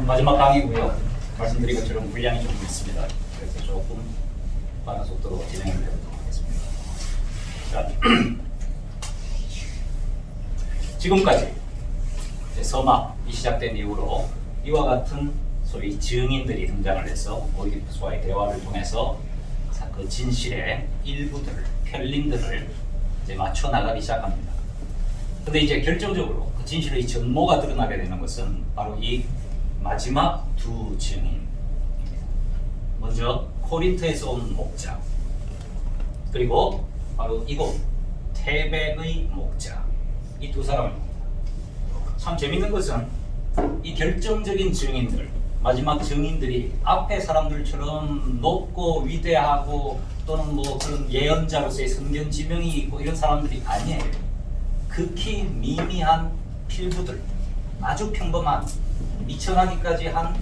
오늘 마지막 강의고요. 말씀드린 것처럼 분량이 좀 있습니다. 그래서 조금 빠른 속도로 진행해 보도록 하겠습니다. 자, 지금까지 서막이 시작된 이후로 이와 같은 소위 증인들이 등장을 해서 오이디푸스와의 대화를 통해서 그 진실의 일부들을, 편린들을 이제 맞춰 나가기 시작합니다. 근데 이제 결정적으로 그 진실의 전모가 드러나게 되는 것은 바로 이 마지막 두 증인. 먼저 코린토에서 온 목자, 그리고 바로 이곳 태백의 목자, 이 두 사람입니다. 참 재밌는 것은 이 결정적인 증인들, 마지막 증인들이 앞에 사람들처럼 높고 위대하고 또는 뭐 그런 예언자로서의 성경 지명이 있고 이런 사람들이 아니에요. 극히 미미한 필부들, 아주 평범한 미천하기까지 한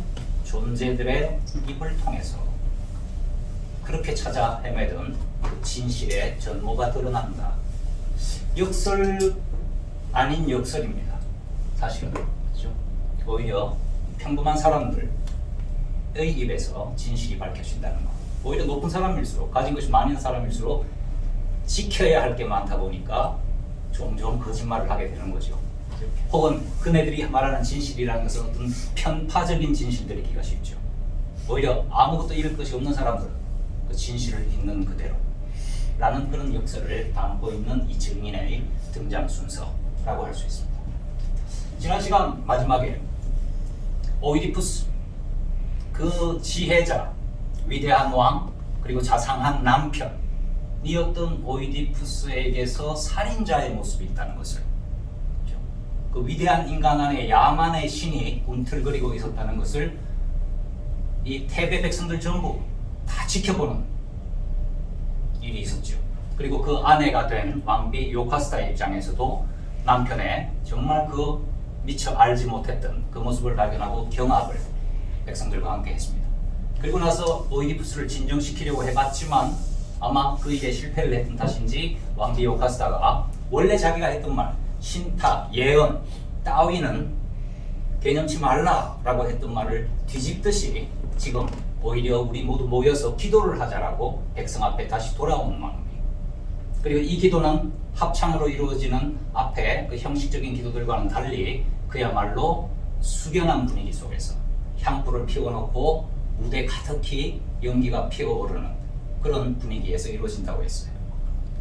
존재들의 입을 통해서 그렇게 찾아 헤매던 그 진실의 전모가 드러난다. 역설 아닌 역설입니다. 사실은 그렇죠? 오히려 평범한 사람들의 입에서 진실이 밝혀진다는 것. 오히려 높은 사람일수록, 가진 것이 많은 사람일수록 지켜야 할 게 많다 보니까 종종 거짓말을 하게 되는 거죠. 혹은 그네들이 말하는 진실이라는 것은 어떤 편파적인 진실들이기가 쉽죠. 오히려 아무것도 잃을 것이 없는 사람들은 그 진실을 있는 그대로 라는 그런 역사를 담고 있는 이 증인의 등장 순서라고 할 수 있습니다. 지난 시간 마지막에 오이디푸스, 그 지혜자, 위대한 왕, 그리고 자상한 남편이었던 오이디푸스에게서 살인자의 모습이 있다는 것을, 그 위대한 인간 안에 야만의 신이 움틀거리고 있었다는 것을 이 테베 백성들 전부 다 지켜보는 일이 있었죠. 그리고 그 아내가 된 왕비 요카스타의 입장에서도 남편의 정말 그 미처 알지 못했던 그 모습을 발견하고 경악을 백성들과 함께 했습니다. 그리고 나서 오이디푸스를 진정시키려고 해봤지만 아마 그 일에 실패를 했던 탓인지 왕비 요카스타가 원래 자기가 했던 말, 신탁, 예언 따위는 개념치 말라라고 했던 말을 뒤집듯이 지금 오히려 우리 모두 모여서 기도를 하자라고 백성 앞에 다시 돌아오는 마음이에요. 그리고 이 기도는 합창으로 이루어지는 앞에 그 형식적인 기도들과는 달리 그야말로 숙연한 분위기 속에서 향불을 피워놓고 무대 가득히 연기가 피어오르는 그런 분위기에서 이루어진다고 했어요.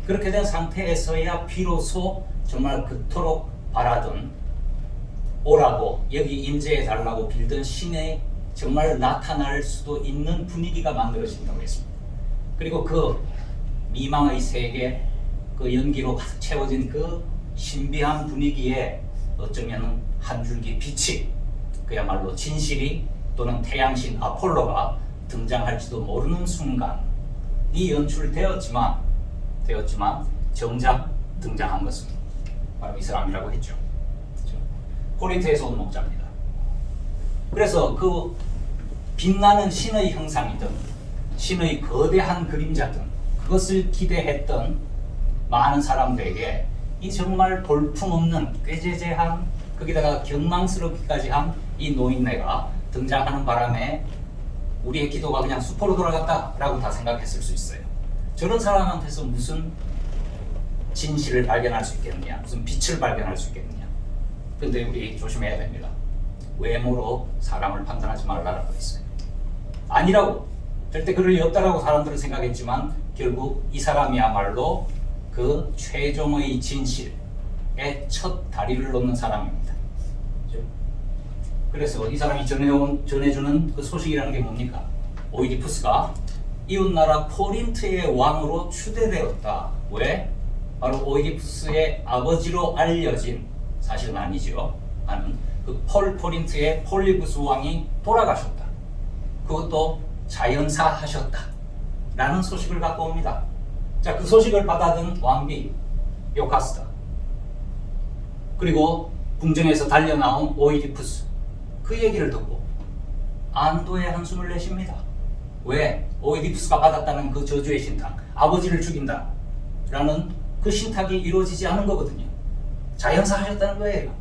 그렇게 된 상태에서야 비로소 정말 그토록 바라던, 오라고 여기 임재해달라고 빌던 신의 정말 나타날 수도 있는 분위기가 만들어진다고 했습니다. 그리고 그 미망의 세계, 그 연기로 가득 채워진 그 신비한 분위기에 어쩌면 한 줄기 빛이, 그야말로 진실이 또는 태양신 아폴로가 등장할지도 모르는 순간이 연출되었지만 정작 등장한 것은 바로 이 사람이라고 했죠. 그렇죠? 코린토에서 온 목자입니다. 그래서 그 빛나는 신의 형상이든 신의 거대한 그림자든 그것을 기대했던 많은 사람들에게 이 정말 볼품없는 꾀죄죄한, 거기다가 경망스럽기까지 한 이 노인네가 등장하는 바람에 우리의 기도가 그냥 수포로 돌아갔다라고 다 생각했을 수 있어요. 저런 사람한테서 무슨 진실을 발견할 수 있겠느냐, 무슨 빛을 발견할 수 있겠느냐. 그런데 우리 조심해야 됩니다. 외모로 사람을 판단하지 말라라고 했어요. 아니라고, 절대 그럴 리 없다라고 사람들은 생각했지만 결국 이 사람이야말로 그 최종의 진실의 첫 다리를 놓는 사람입니다. 그래서 이 사람이 전해주는 그 소식이라는 게 뭡니까? 오이디푸스가 이웃나라 코린트의 왕으로 추대되었다. 왜? 바로 오이디푸스의 아버지로 알려진, 사실은 아니죠, 하는 그 폴코린트의 폴리부스 왕이 돌아가셨다. 그것도 자연사하셨다 라는 소식을 갖고 옵니다. 자, 그 소식을 받아든 왕비 요카스타, 그리고 궁정에서 달려나온 오이디푸스, 그 얘기를 듣고 안도의 한숨을 내쉽니다. 왜? 오이디푸스가 받았다는 그 저주의 신탁, 아버지를 죽인다 라는 그 신탁이 이루어지지 않은 거거든요. 자연사하셨다는 거예요.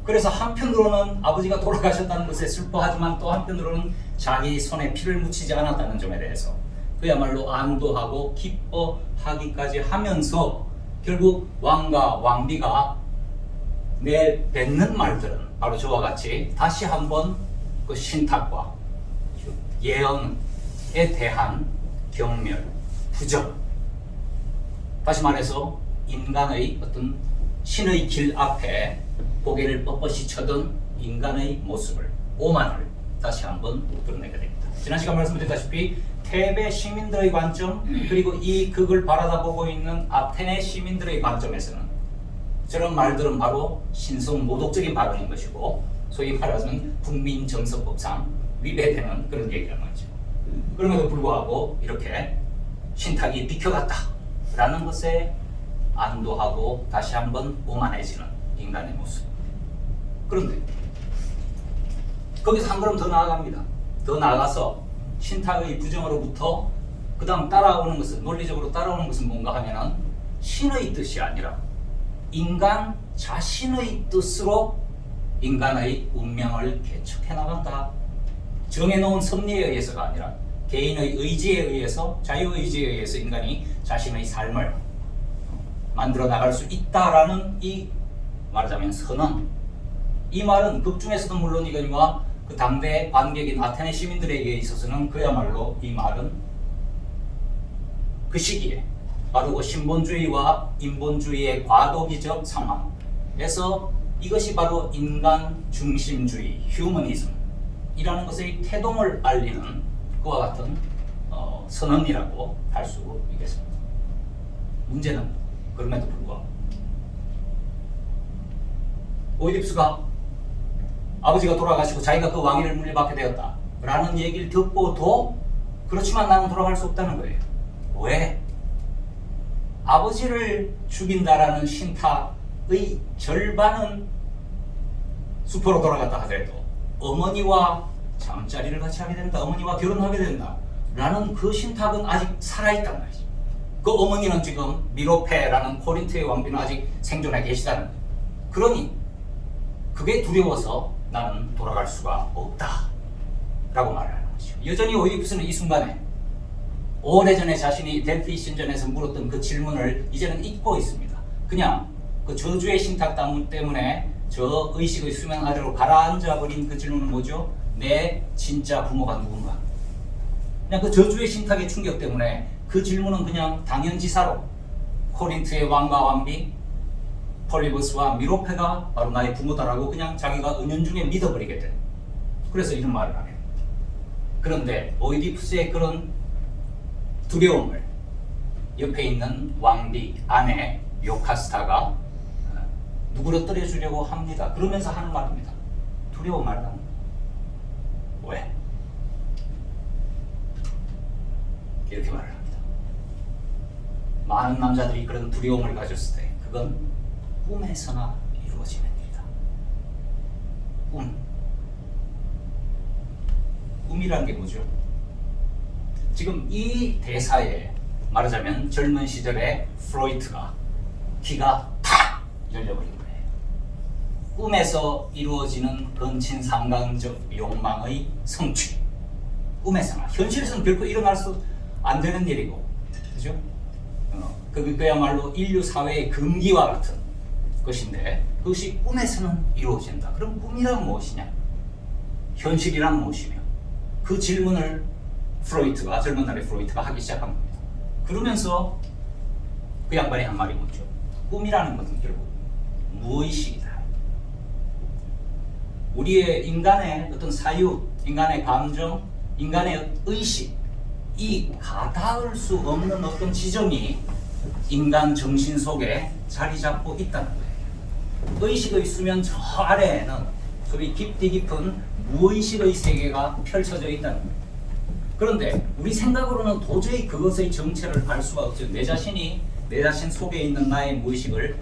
그래서 한편으로는 아버지가 돌아가셨다는 것에 슬퍼하지만 또 한편으로는 자기 손에 피를 묻히지 않았다는 점에 대해서 그야말로 안도하고 기뻐하기까지 하면서 결국 왕과 왕비가 내뱉는 말들은 바로 저와 같이 다시 한번 그 신탁과 예언에 대한 경멸, 부정, 다시 말해서 인간의 어떤 신의 길 앞에 고개를 뻣뻣이 쳐든 인간의 모습을, 오만을 다시 한번 드러내게 됩니다. 지난 시간 말씀드렸다시피 테베 시민들의 관점 그리고 이 극을 바라다보고 있는 아테네 시민들의 관점에서는 저런 말들은 바로 신성 모독적인 발언인 것이고 소위 말하면 국민정서법상 위배되는 그런 얘기라는 거죠. 그럼에도 불구하고 이렇게 신탁이 비켜갔다라는 것에 안도하고 다시 한번 오만해지는 인간의 모습. 그런데 거기서 한 걸음 더 나아갑니다. 더 나아가서 신탁의 부정으로부터 그 다음 따라오는 것은, 논리적으로 따라오는 것은 뭔가 하면은 신의 뜻이 아니라 인간 자신의 뜻으로 인간의 운명을 개척해 나간다. 정해놓은 섭리에 의해서가 아니라 개인의 의지에 의해서, 자유의지에 의해서 인간이 자신의 삶을 만들어 나갈 수 있다라는 이 말하자면 선언. 이 말은 극 중에서도 물론이거니와 그 당대 관객인 아테네 시민들에게 있어서는 그야말로 이 말은 그 시기에 바로 그 신본주의와 인본주의의 과도기적 상황에서 이것이 바로 인간 중심주의, 휴머니즘이라는 것의 태동을 알리는 그와 같은 선언이라고 할 수 있겠습니다. 문제는 그럼에도 불구하고 오이디푸스가 아버지가 돌아가시고 자기가 그 왕위를 물려받게 되었다 라는 얘기를 듣고도 그렇지만 나는 돌아갈 수 없다는 거예요. 왜? 아버지를 죽인다라는 신탁의 절반은 수포로 돌아갔다 하더라도 어머니와 잠자리를 같이 하게 된다, 어머니와 결혼하게 된다 라는 그 신탁은 아직 살아있단 말이죠. 그 어머니는 지금 미로페라는 코린트의 왕비는 아직 생존해 계시다는 거예요. 그러니 그게 두려워서 나는 돌아갈 수가 없다 라고 말하는 거죠. 여전히 오이디푸스는 이 순간에 오래전에 자신이 델피 신전에서 물었던 그 질문을 이제는 잊고 있습니다. 그냥 그 저주의 신탁 때문에 저 의식의 수면 아래로 가라앉아 버린 그 질문은 뭐죠? 내 진짜 부모가 누군가. 그냥 그 저주의 신탁의 충격 때문에 그 질문은 그냥 당연지사로 코린트의 왕과 왕비 폴리버스와 미로페가 바로 나의 부모다라고 그냥 자기가 은연중에 믿어버리게 된. 그래서 이런 말을 하네요. 그런데 오이디푸스의 그런 두려움을 옆에 있는 왕비 아내 요카스타가 누그러뜨려 주려고 합니다. 그러면서 하는 말입니다. 두려워 말라. 왜? 이렇게 말을 합니다. 많은 남자들이 그런 두려움을 가졌을 때 그건 꿈에서나 이루어지는 일이다. 꿈이란 게 뭐죠? 지금 이 대사에 말하자면 젊은 시절에 프로이트가 귀가 탁 열려버린 거예요. 꿈에서 이루어지는 근친상간적 욕망의 성취. 꿈에서나. 현실에서는 결코 일어날 수 안 되는 일이고, 그죠? 그야말로 인류 사회의 금기와 같은 것인데 그것이 꿈에서는 이루어진다. 그럼 꿈이란 무엇이냐? 현실이란 무엇이며? 그 질문을 프로이트가, 젊은 날의 프로이트가 하기 시작한 겁니다. 그러면서 그 양반이 한 말이 뭐죠? 꿈이라는 것은 결국 무의식이다. 우리의 인간의 어떤 사유, 인간의 감정, 인간의 의식, 이 가닿을 수 없는 어떤 지점이 인간 정신 속에 자리 잡고 있다는 거예요. 의식의 수면 저 아래에는 소위 깊디 깊은 무의식의 세계가 펼쳐져 있다는 거예요. 그런데 우리 생각으로는 도저히 그것의 정체를 알 수가 없죠. 내 자신이 내 자신 속에 있는 나의 무의식을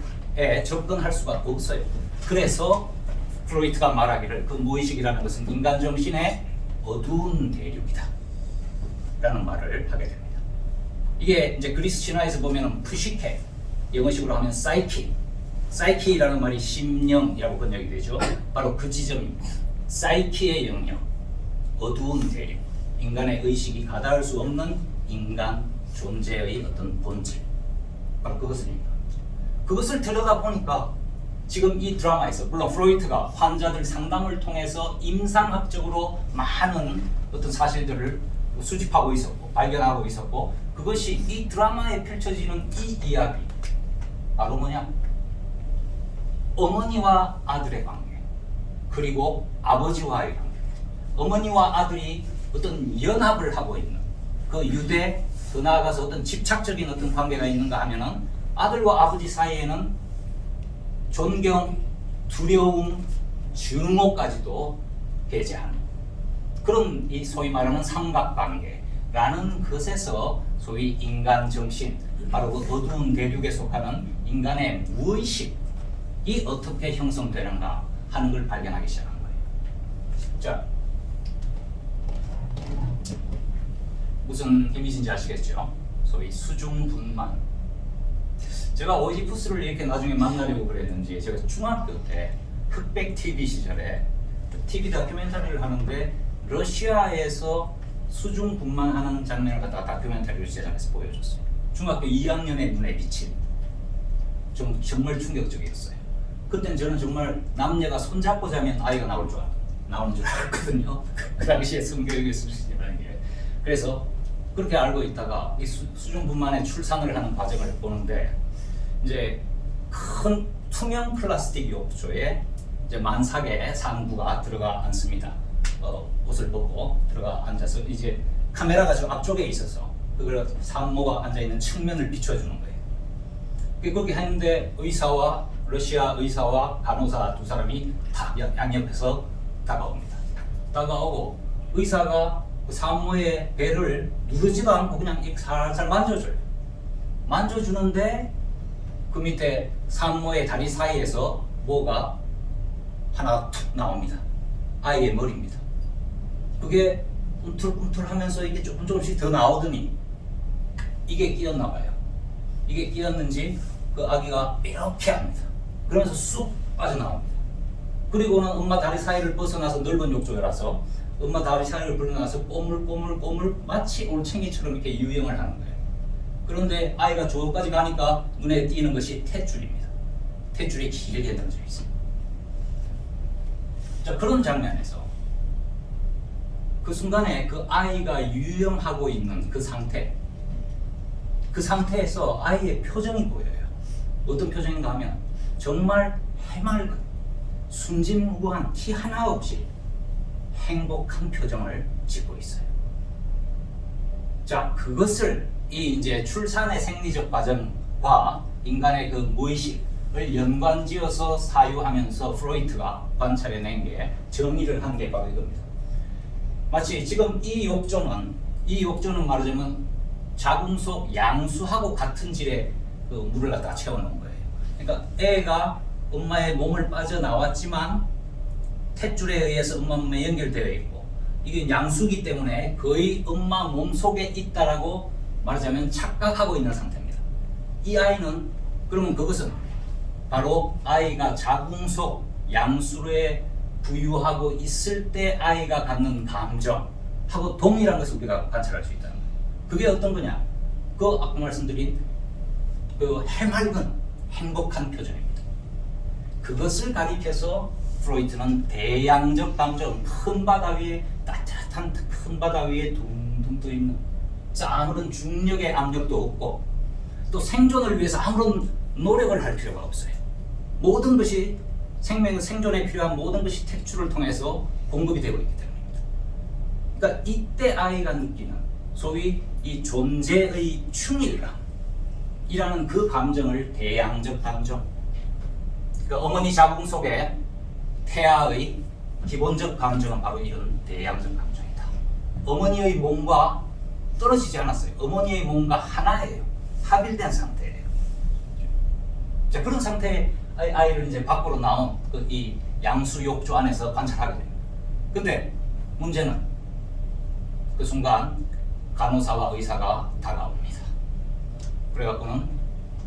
접근할 수가 없어요. 그래서 프로이트가 말하기를 그 무의식이라는 것은 인간 정신의 어두운 대륙이다 라는 말을 하게 됩니다. 이게 이제 그리스 신화에서 보면은 푸시케, 영어식으로 하면 사이키, 사이키라는 말이 심령이라고 번역이 되죠. 바로 그 지점입니다. 사이키의 영역, 어두운 대륙, 인간의 의식이 가다할 수 없는 인간 존재의 어떤 본질, 바로 그것입니다. 그것을 들여다보니까 지금 이 드라마에서 물론 프로이트가 환자들 상담을 통해서 임상학적으로 많은 어떤 사실들을 수집하고 있었고 발견하고 있었고, 그것이 이 드라마에 펼쳐지는 이 이야기 바로 뭐냐? 어머니와 아들의 관계, 그리고 아버지와의 관계, 어머니와 아들이 어떤 연합을 하고 있는 그 유대, 더 나아가서 어떤 집착적인 어떤 관계가 있는가 하면은 아들과 아버지 사이에는 존경, 두려움, 증오까지도 배제하는 그런 이 소위 말하는 삼각관계라는 것에서 소위 인간 정신, 바로 그 어두운 대륙에 속하는 인간의 무의식이 어떻게 형성되는가 하는 걸 발견하기 시작한 거예요. 자, 무슨 이미지인지 아시겠죠? 소위 수중분만. 제가 오이디푸스를 이렇게 나중에 만나려고 그랬는지, 제가 중학교 때 흑백 TV 시절에 TV 다큐멘터리를 하는데 러시아에서 수중분만하는 장면을 갖다가 다큐멘터리를 제작해서 보여줬어요. 중학교 2학년의 눈에 비친, 정말 충격적이었어요. 그때는 저는 정말 남녀가 손잡고 자면 아이가 나오는 줄 알았거든요. 그 당시에 성교육의 수준이라는 게. 그래서 그렇게 알고 있다가 이 수중분만의 출산을 하는 과정을 보는데, 이제 큰 투명 플라스틱 욕조에 이제 만삭의 산부가 들어가 앉습니다. 옷을 벗고 들어가 앉아서 이제 카메라가 저 앞쪽에 있어서 그걸 산모가 앉아 있는 측면을 비춰주는 거예요. 그렇게 하는데 러시아 의사와 간호사 두 사람이 다 양옆에서 다가옵니다. 다가오고 의사가 그 산모의 배를 누르지도 않고 그냥 살살 만져줘요. 만져주는데 그 밑에 산모의 다리 사이에서 뭐가 하나 툭 나옵니다. 아이의 머리입니다. 그게 꿈틀꿈틀하면서 이게 조금씩 더 나오더니 이게 끼었나 봐요. 이게 끼었는지 그 아기가 이렇게 합니다. 그러면서 쑥 빠져나옵니다. 그리고는 엄마 다리 사이를 벗어나서 넓은 욕조라서 엄마 다리 사이를 벗어나서 꼬물꼬물 마치 올챙이처럼 이렇게 유영을 하는 거예요. 그런데 아이가 저까지 가니까 눈에 띄는 것이 탯줄입니다. 탯줄이 길게 늘어져 있습니다. 자, 그런 장면에서 그 순간에 그 아이가 유영하고 있는 그 상태에서 아이의 표정이 보여요. 어떤 표정인가 하면 정말 해맑은, 순진무구한 티 하나 없이 행복한 표정을 짓고 있어요. 자, 그것을 이 이제 출산의 생리적 과정과 인간의 그 무의식을 연관지어서 사유하면서 프로이트가 관찰해낸 게, 정의를 한 게 바로 이겁니다. 마치 지금 이 욕조는 말하자면 자궁속 양수하고 같은 질의 그 물을 갖다가 채워놓은 거예요. 그러니까 애가 엄마의 몸을 빠져나왔지만 탯줄에 의해서 엄마 몸에 연결되어 있고, 이게 양수기 때문에 거의 엄마 몸 속에 있다라고 말하자면 착각하고 있는 상태입니다. 이 아이는 그러면 그것은 바로 아이가 자궁속 양수에 부유하고 있을 때 아이가 갖는 감정하고 동일한 것을 우리가 관찰할 수 있다는 거예요. 그게 어떤 거냐? 그 아까 말씀드린 그 해맑은 행복한 표정입니다. 그것을 가리켜서 프로이트는 대양적 감정, 큰 바다 위에 따뜻한 큰 바다 위에 둥둥 떠 있는, 아무런 중력의 압력도 없고 또 생존을 위해서 아무런 노력을 할 필요가 없어요. 모든 것이 생존에 필요한 모든 것이 텍스처를 통해서 공급이 되고 있기 때문입니다. 그러니까 이때 아이가 느끼는 소위 이 존재의 충일감이라는 그 감정을 대양적 감정, 그러니까 어머니 자궁 속에 태아의 기본적 감정은 바로 이런 대양적 감정이다. 어머니의 몸과 떨어지지 않았어요. 어머니의 몸과 하나예요. 합일된 상태예요. 자, 그런 상태의 아이를 이제 밖으로 나온 이 양수 욕조 안에서 관찰하게 됩니다. 근데 문제는 그 순간 간호사와 의사가 다가옵니다. 그래갖고는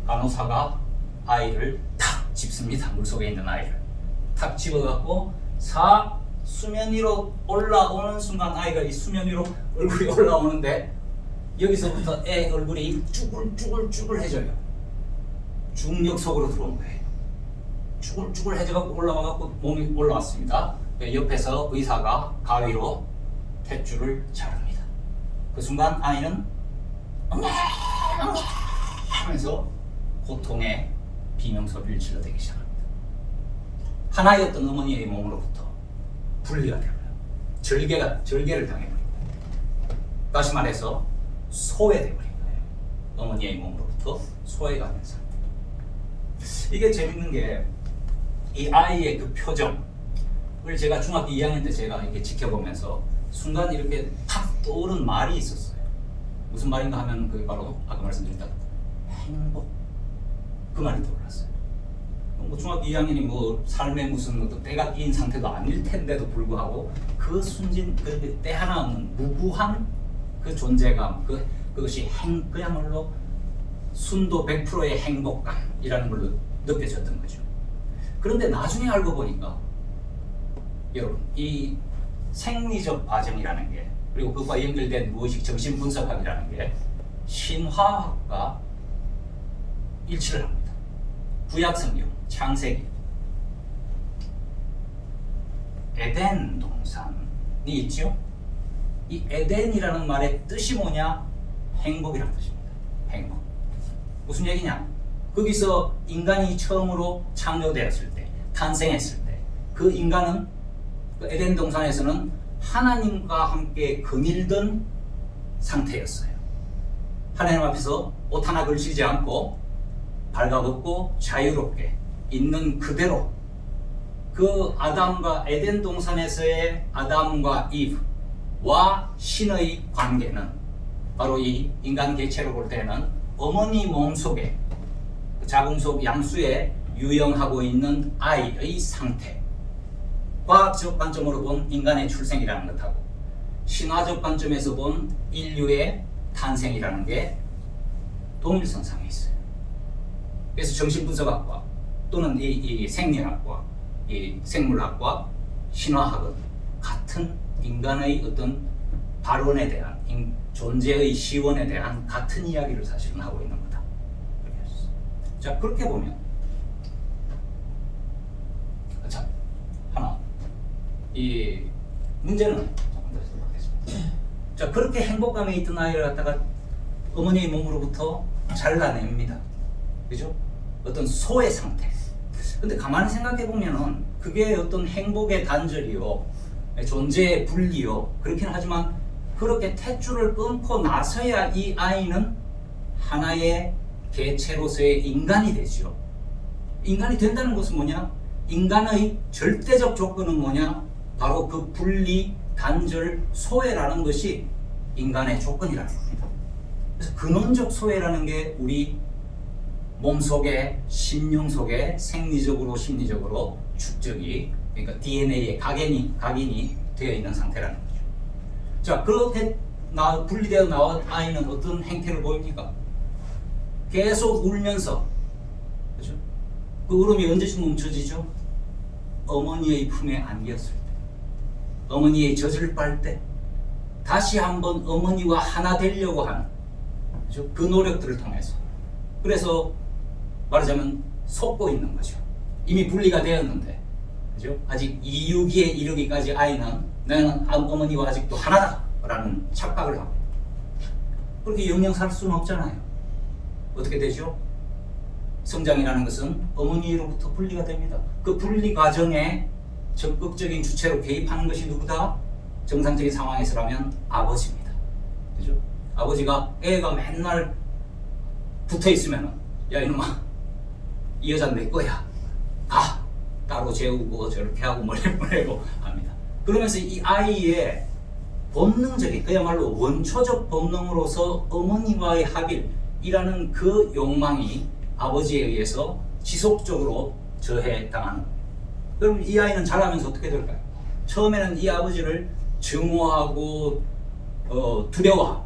간호사가 아이를 탁 탁 집습니다. 물속에 있는 아이를 탁 집어갖고 4 수면 위로 올라오는 순간 아이가 이 수면 위로 얼굴이 올라오는데 여기서부터 애 얼굴이 쭈글쭈글쭈글해져요. 중력 속으로 들어온 거예요. 쭈글쭈글해져갖고 올라와갖고 몸이 올라왔습니다. 옆에서 의사가 가위로 탯줄을 자릅니다. 그 순간 아이는 하면서 고통의 비명소리를 질러대기 시작합니다. 하나였던 어머니의 몸으로부터 분리가 되고요. 절개를 당해버립니다. 다시 말해서 소외되어버린 거예요. 어머니의 몸으로부터 소외가 된 상태. 이게 재밌는 게 이 아이의 그 표정을 제가 중학교 2학년 때 제가 이렇게 지켜보면서 순간 이렇게 팍 떠오른 말이 있었어요. 무슨 말인가 하면 그게 바로 아까 말씀드렸던 행복. 그 말이 떠올랐어요. 뭐 중학교 2학년이 뭐 삶에 무슨 어떤 때가 끼인 상태도 아닐 텐데도 불구하고 그 순진 그 때 하나 없는 무구한 그 존재감 그것이 그야말로 순도 100%의 행복감이라는 걸로 느껴졌던 거죠. 그런데 나중에 알고 보니까 여러분 이 생리적 과정이라는 게 그리고 그것과 연결된 무의식 정신분석학이라는 게 신화학과 일치를 합니다. 구약성경 창세기 에덴 동산이 있죠. 이 에덴이라는 말의 뜻이 뭐냐? 행복이라는 뜻입니다. 행복. 무슨 얘기냐? 거기서 인간이 처음으로 창조되었을 때, 탄생했을 때, 그 인간은 그 에덴 동산에서는 하나님과 함께 거닐던 상태였어요. 하나님 앞에서 옷 하나 걸치지 않고 발가벗고 자유롭게 있는 그대로 그 아담과 에덴 동산에서의 아담과 이브와 신의 관계는 바로 이 인간 개체로 볼 때는 어머니 몸속에 그 자궁속 양수에 유영하고 있는 아이의 상태, 과학적 관점으로 본 인간의 출생이라는 것하고 신화적 관점에서 본 인류의 탄생이라는 게 동일선상에 있어요. 그래서 정신분석학과 또는 이 생리학과, 이 생물학과, 신화학은 같은 인간의 어떤 발원에 대한 존재의 시원에 대한 같은 이야기를 사실은 하고 있는 거다. 자, 그렇게 보면 자, 하나 이 문제는 자, 그렇게 행복감에 있던 아이를 갖다가 어머니의 몸으로부터 잘라냅니다. 그죠? 어떤 소외 상태. 근데 가만히 생각해 보면은 그게 어떤 행복의 단절이요, 존재의 분리요, 그렇긴 하지만 그렇게 탯줄을 끊고 나서야 이 아이는 하나의 개체로서의 인간이 되죠. 인간이 된다는 것은 뭐냐? 인간의 절대적 조건은 뭐냐? 바로 그 분리, 단절, 소외라는 것이 인간의 조건이라는 겁니다. 그래서 근원적 소외라는 게 우리 몸속에, 심령 속에 생리적으로, 심리적으로 축적이, 그러니까 DNA에 각인이 되어 있는 상태라는 거죠. 자, 그렇게 분리되어 나온 아이는 어떤 행태를 보입니까? 계속 울면서, 그죠? 그 울음이 언제쯤 멈춰지죠? 어머니의 품에 안겼을 때, 어머니의 젖을 빨 때, 다시 한번 어머니와 하나 되려고 하는, 그죠? 그 노력들을 통해서. 그래서 말하자면 속고 있는 거죠. 이미 분리가 되었는데, 그죠? 아직 이유기에 이르기까지 아이는 나는 어머니와 아직도 하나다라는 착각을 하고, 그렇게 영영 살 수는 없잖아요. 어떻게 되죠? 성장이라는 것은 어머니로부터 분리가 됩니다. 그 분리 과정에 적극적인 주체로 개입하는 것이 누구다? 정상적인 상황에서라면 아버지입니다. 그죠? 아버지가 애가 맨날 붙어 있으면은, 야 이놈아, 이 여자는 내 거야. 가! 따로 재우고 저렇게 하고 머리 보내고 합니다. 그러면서 이 아이의 본능적인, 그야말로 원초적 본능으로서 어머니와의 합일이라는 그 욕망이 아버지에 의해서 지속적으로 저해당하는 겁니다. 그럼 이 아이는 자라면서 어떻게 될까요? 처음에는 이 아버지를 증오하고 두려워하고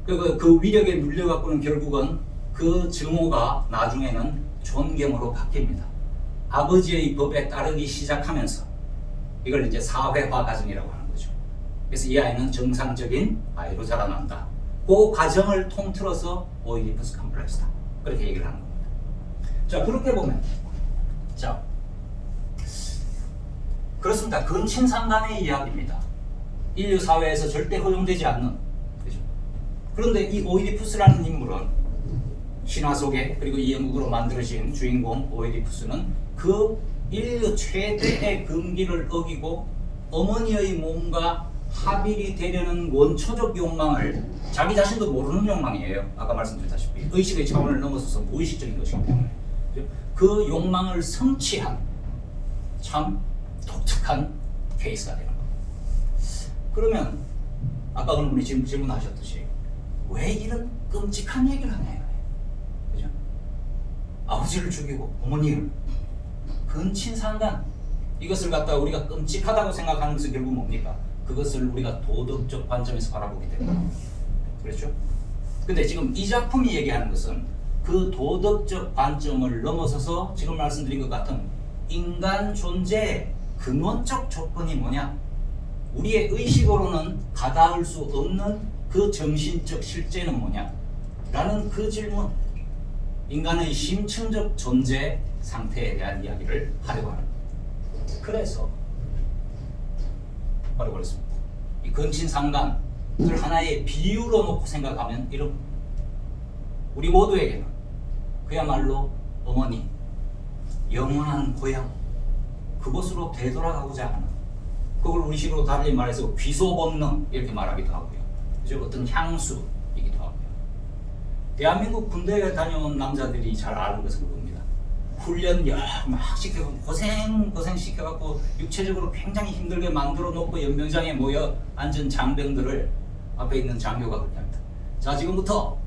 그 위력에 눌려갖고는 결국은 그 증오가 나중에는 존경으로 바뀝니다. 아버지의 법에 따르기 시작하면서 이걸 이제 사회화 과정이라고 하는 거죠. 그래서 이 아이는 정상적인 아이로 자라난다. 그 과정을 통틀어서 오이디푸스 컴플렉스다. 그렇게 얘기를 하는 겁니다. 자, 그렇게 보면 자, 그렇습니다. 근친상간의 이야기입니다. 인류 사회에서 절대 허용되지 않는, 그죠? 그런데 이 오이디푸스라는 인물은 신화 속에, 그리고 이 연극으로 만들어진 주인공 오이디푸스는 그 인류 최대의 금기를 어기고 어머니의 몸과 합일이 되려는 원초적 욕망을, 자기 자신도 모르는 욕망이에요. 아까 말씀드렸다시피 의식의 차원을 넘어서서 무의식적인 것이기 때문에 그 욕망을 성취한 참 독특한 케이스가 되는 겁니다. 그러면 아까 그분이 지금 질문하셨듯이 왜 이런 끔찍한 얘기를 하냐, 그죠? 아버지를 죽이고 어머니를, 근친상간, 이것을 갖다 우리가 끔찍하다고 생각하는 것은 결국 뭡니까? 그것을 우리가 도덕적 관점에서 바라보기 때문에 그렇죠? 근데 지금 이 작품이 얘기하는 것은 그 도덕적 관점을 넘어서서 지금 말씀드린 것 같은 인간 존재의 근원적 조건이 뭐냐? 우리의 의식으로는 가닿을 수 없는 그 정신적 실제는 뭐냐? 라는 그 질문, 인간의 심층적 존재 상태에 대한 이야기를 하려고 하는 거예요. 그래서 바로 그렇습니다. 이 근친상간을 하나의 비유로 놓고 생각하면 이런, 우리 모두에게는 그야말로 어머니, 영원한 고향, 그곳으로 되돌아가고자 하는, 그걸 우리식으로 달리 말해서 귀소본능 이렇게 말하기도 하고요. 그죠? 어떤 향수이기도 하고요. 대한민국 군대에 다녀온 남자들이 잘 아는 것은 그겁니다. 훈련 막 시켜서 고생 시켜갖고 육체적으로 굉장히 힘들게 만들어 놓고 연병장에 모여 앉은 장병들을 앞에 있는 장교가 그렇게 합니다. 자, 지금부터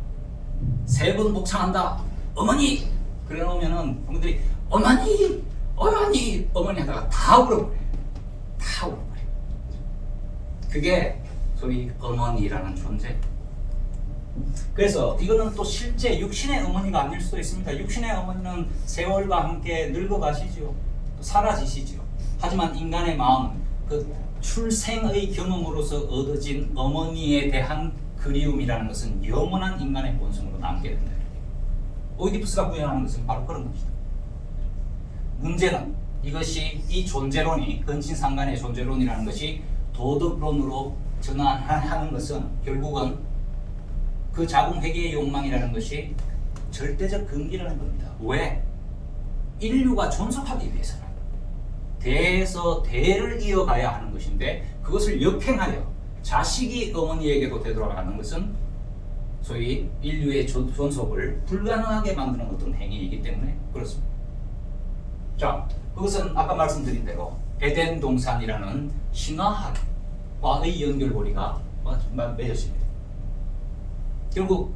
3번 복창한다. 어머니! 그래 놓으면은 형들이 어머니! 어머니! 어머니 하다가 다 울어버려요. 다 울어버려요. 그게 소위 어머니라는 존재. 그래서 이거는 또 실제 육신의 어머니가 아닐 수도 있습니다. 육신의 어머니는 세월과 함께 늙어가시죠. 또 사라지시죠. 하지만 인간의 마음은 그 출생의 경험으로서 얻어진 어머니에 대한 그리움이라는 것은 영원한 인간의 본성으로 남게 된다. 오이디푸스가 구현하는 것은 바로 그런 것이다. 문제는 이것이, 이 존재론이, 근친상간의 존재론이라는 것이 도덕론으로 전환하는 것은 결국은 그 자궁회귀의 욕망이라는 것이 절대적 금기라는 겁니다. 왜? 인류가 존속하기 위해서는 대에서 대를 이어가야 하는 것인데, 그것을 역행하여 자식이 어머니에게도 되돌아가는 것은 소위 인류의 존속을 불가능하게 만드는 어떤 행위이기 때문에 그렇습니다. 자, 그것은 아까 말씀드린 대로 에덴 동산이라는 신화학과의 연결고리가 맺어집니다. 결국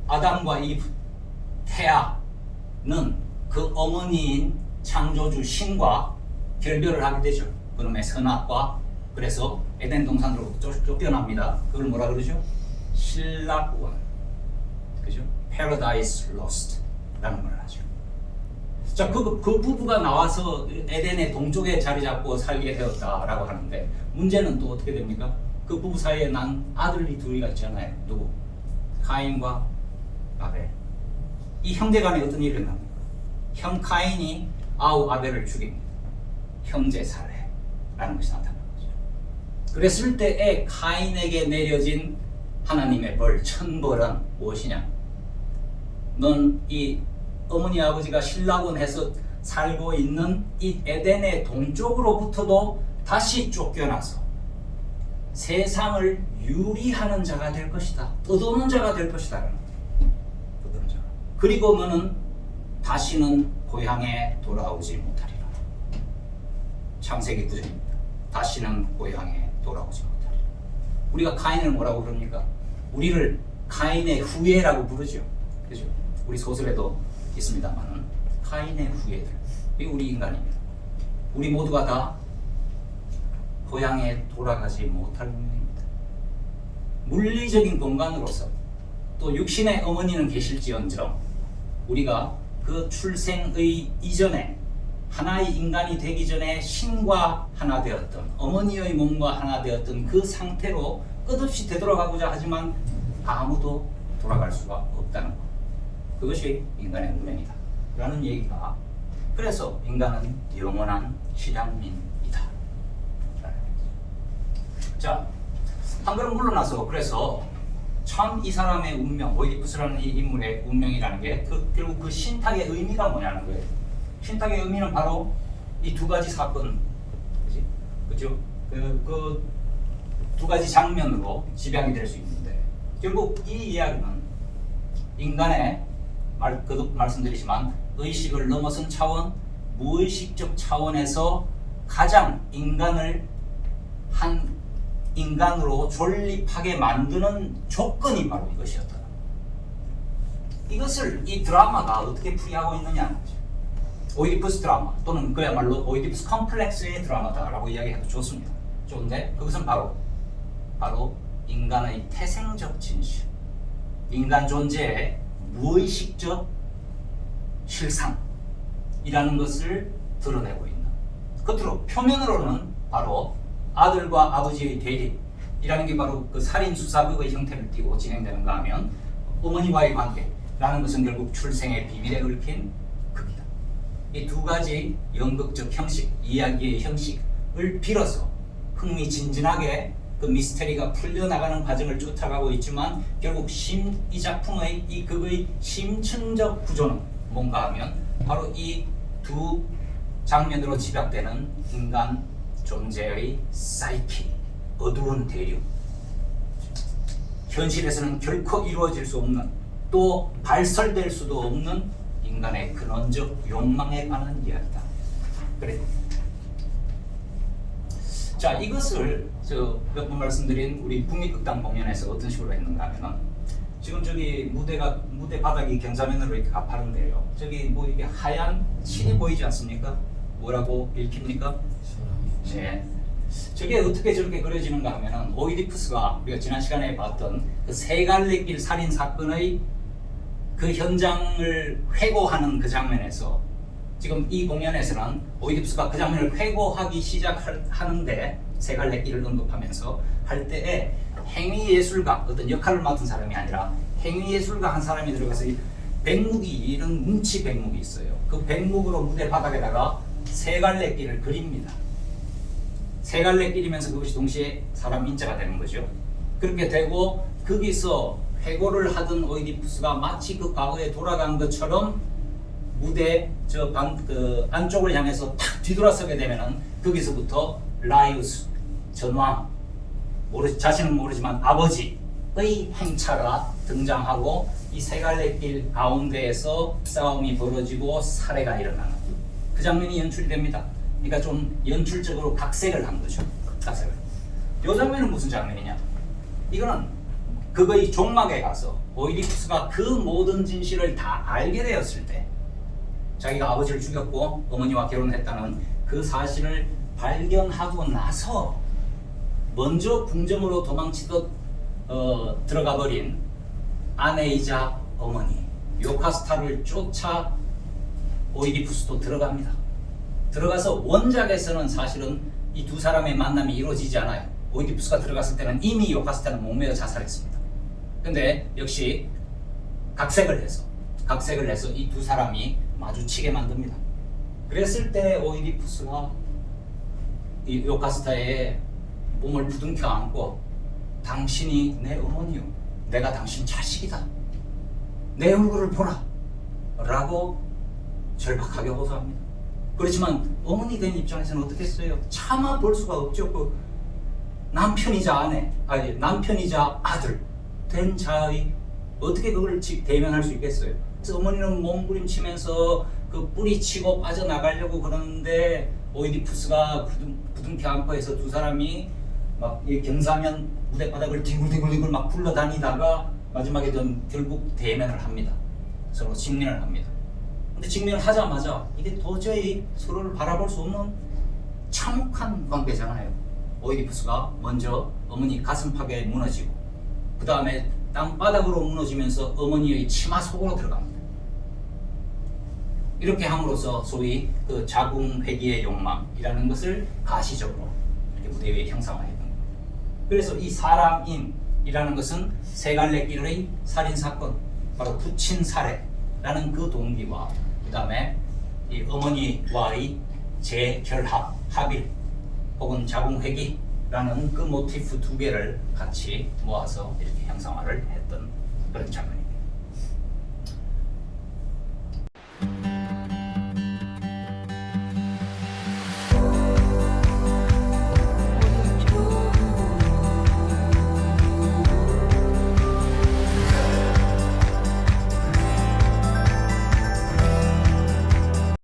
아담과 이브, 태아는 그 어머니인 창조주 신과 결별을 하게 되죠. 그놈의 선악과. 그래서 에덴 동산으로부터 쫓겨납니다. 그걸 뭐라 그러죠? 신락원, 그죠? Paradise Lost라는 걸 하죠. 자, 그 부부가 나와서 에덴의 동쪽에 자리 잡고 살게 되었다라고 하는데, 문제는 또 어떻게 됩니까? 그 부부 사이에 난 아들이 둘이가 있잖아요. 누구? 카인과 아벨. 이 형제간에 어떤 일이 일어납니까? 형 카인이 아우 아벨을 죽입니다. 형제 살해라는 것이 나타나는 거죠. 그랬을 때에 카인에게 내려진 하나님의 벌, 천벌은 무엇이냐? 넌 이 어머니 아버지가 신락원해서 살고 있는 이 에덴의 동쪽으로부터도 다시 쫓겨나서 세상을 유리하는 자가 될 것이다. 떠도는 자가 될 것이다. 떠도는 자. 그리고 너는 다시는 고향에 돌아오지 못하리라. 창세기 9절입니다. 다시는 고향에 돌아오지 못하리라. 우리가 카인을 뭐라고 부릅니까? 우리를 카인의 후예라고 부르죠. 그죠? 우리 소설에도 있습니다만 카인의 후예들. 이게 우리 인간입니다. 우리 모두가 다 고향에 돌아가지 못할 운명입니다. 물리적인 공간으로서 또 육신의 어머니는 계실지언정 우리가 그 출생의 이전에 하나의 인간이 되기 전에 신과 하나 되었던, 어머니의 몸과 하나 되었던 그 상태로 끝없이 되돌아가고자 하지만 아무도 돌아갈 수가 없다는 것. 그것이 인간의 운명이다 라는 얘기가, 그래서 인간은 영원한 실향민이다. 자, 한 걸음 물러나서 그래서 참 이 사람의 운명, 오이디푸스라는 이 인물의 운명이라는 게 결국 그 신탁의 의미가 뭐냐는 거예요. 신탁의 의미는 바로 이 두 가지 사건, 그죠? 그 두 가지 장면으로 집약이 될 수 있는데, 결국 이 이야기는 인간의 거듭 말씀드리지만 의식을 넘어선 차원, 무의식적 차원에서 가장 인간을 한 인간으로 존립하게 만드는 조건이 바로 이것이었다. 이것을 이 드라마가 어떻게 풀이하고 있느냐는 거죠. 오이디푸스 드라마 또는 그야말로 오이디푸스 컴플렉스의 드라마다라고 이야기해도 좋습니다. 좋은데 그것은 바로 인간의 태생적 진실, 인간 존재의 무의식적 실상이라는 것을 드러내고 있는, 겉으로 표면으로는 바로 아들과 아버지의 대립이라는 게 바로 그 살인 수사극의 형태를 띠고 진행되는가 하면 어머니와의 관계라는 것은 결국 출생의 비밀에 얽힌 극이다. 이 두 가지 연극적 형식, 이야기의 형식을 빌어서 흥미진진하게 그 미스테리가 풀려나가는 과정을 쫓아가고 있지만, 결국 이 작품의 이 극의 심층적 구조는 뭔가 하면 바로 이 두 장면으로 집약되는 인간 존재의 사이키, 어두운 대륙, 현실에서는 결코 이루어질 수 없는, 또 발설될 수도 없는 인간의 근원적 욕망에 관한 이야기다. 그래. 자, 이것을 몇 번 말씀드린 우리 국립극단 공연에서 어떤 식으로 했는가 하면은, 지금 저기 무대 바닥이 경사면으로 이렇게 가파른데요. 저기 뭐 이게 하얀 칠이 보이지 않습니까? 뭐라고 읽힙니까? 네. 저게 어떻게 저렇게 그려지는가 하면은, 오이디푸스가 우리가 지난 시간에 봤던 그 세 갈래길 살인 사건의 그 현장을 회고하는 그 장면에서, 지금 이 공연에서는 오이디푸스가 그 장면을 회고하기 시작하는데, 세 갈래길을 언급하면서 할 때에 행위예술가, 어떤 역할을 맡은 사람이 아니라 행위예술가 한 사람이 들어가서 백묵이, 이런 뭉치 백묵이 있어요. 그 백묵으로 무대 바닥에다가 세 갈래길을 그립니다. 세 갈래길이면서 그것이 동시에 사람 인자가 되는 거죠. 그렇게 되고 거기서 회고를 하던 오이디푸스가 마치 그 과거에 돌아간 것처럼 무대 그 안쪽을 향해서 탁 뒤돌아서게 되면은, 거기서부터 라이우스, 전왕, 자신은 모르지만 아버지의 행차가 등장하고, 이 세 갈래길 가운데에서 싸움이 벌어지고 살해가 일어나는 그 장면이 연출이 됩니다. 그러니까 좀 연출적으로 각색을 한 거죠. 각색을. 이 장면은 무슨 장면이냐? 이거는 그거의 종막에 가서 오이디푸스가 그 모든 진실을 다 알게 되었을 때, 자기가 아버지를 죽였고 어머니와 결혼했다는 그 사실을 발견하고 나서 먼저 궁정으로 도망치듯 들어가 버린 아내이자 어머니 요카스타를 쫓아 오이디푸스도 들어갑니다. 들어가서 원작에서는 사실은 이 두 사람의 만남이 이루어지지 않아요. 오이디푸스가 들어갔을 때는 이미 요카스타는 목매어 자살했습니다. 근데 역시 각색을 해서 이 두 사람이 마주치게 만듭니다. 그랬을 때 오이디푸스가 이 요카스타의 몸을 부둥켜 안고, 당신이 내 어머니요, 내가 당신 자식이다, 내 얼굴을 보라 라고 절박하게 호소합니다. 그렇지만 어머니 된 입장에서는 어떻게 했어요? 차마 볼 수가 없죠. 그 남편이자 남편이자 아들 된 자의 어떻게 그걸 대면할 수 있겠어요? 그래서 어머니는 몸부림치면서 그 뿌리치고 빠져나가려고 그러는데, 오이디푸스가 부둥켜 안고 해서 두 사람이 막 이 경사면 무대 바닥을 뒹굴뒹굴 막 굴러다니다가 마지막에 결국 대면을 합니다. 서로 직면을 합니다. 근데 직면을 하자마자 이게 도저히 서로를 바라볼 수 없는 참혹한 관계잖아요. 오이디푸스가 먼저 어머니 가슴팍에 무너지고, 그 다음에 땅바닥으로 무너지면서 어머니의 치마 속으로 들어갑니다. 이렇게 함으로써 소위 그 자궁회귀의 욕망이라는 것을 가시적으로 이렇게 무대 위에 형상화했던 거예요. 그래서 이 사람인이라는 것은 세 갈래 길의 살인 사건, 바로 부친 살해라는 그 동기와 그 다음에 이 어머니와의 재결합, 합일 혹은 자궁회귀라는 그 모티프 두 개를 같이 모아서 이렇게 형상화를 했던 그런 장면입니다.